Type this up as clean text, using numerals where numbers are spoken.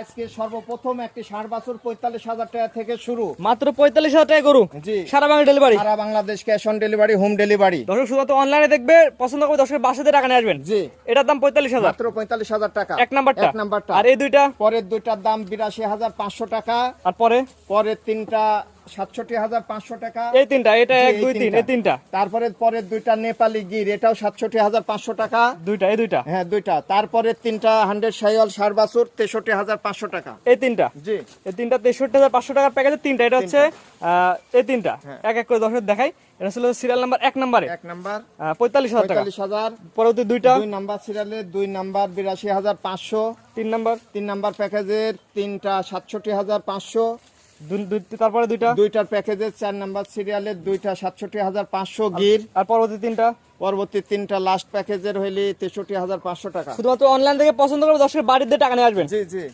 আজকে সর্বপ্রথম একটি 60 বছর 45,000 টাকা থেকে শুরু, মাত্র 45,000 টাকা গরু। জি সারা বাংলা ডেলিভারি, সারা Bangladesh cash on delivery, home delivery. দর্শক শুধু অনলাইনে দেখবে, পছন্দ করবে দর্শকের বাসাতে টাকা নিয়ে আসবেন। জি এটার দাম 45,000, মাত্র 45,000 টাকা এক নাম্বারটা। এক নাম্বারটা। আর এই দুইটা, পরের দুইটার দাম 82,500 টাকা, আর পরে পরের তিনটা 67,500 টাকা। এই তিনটা, এটা জি, 1 2 3, এই তিনটা। তারপরে পরের দুইটা নেপালি গির, এটাও 67,500 টাকা। দুইটা, এই দুইটা, হ্যাঁ দুইটা। তারপরে তিনটা 100 শাইওয়াল 60 বছর 63,500 টাকা। এই তিনটা, জি এই তিনটা 63,500 টাকার প্যাকেজে তিনটা। এটা হচ্ছে এই তিনটা, হ্যাঁ। এক এক করে দর্শক দেখাই। এটা ছিল সিরিয়াল নাম্বার 1 নম্বরে এক নাম্বার 45,000 টাকা। 45,000। পরবর্তী দুইটা, দুই নাম্বার সিরিয়ালে 2 নাম্বার 82,500। 3 নাম্বার, 3 নাম্বার প্যাকেজের তিনটা 67,500। তারপরে দুইটা, দুইটার প্যাকেজের 4 নাম্বার সিরিয়ালের দুইটা 67,500 গির। আর পরবর্তী তিনটা। পরবর্তী তিনটা লাস্ট প্যাকেজের হইলে 63,500 টাকা। শুধুমাত্র অনলাইন থেকে পছন্দ করবে দর্শকের বাড়িতে টাকা নিয়ে আসবেন। জি জি।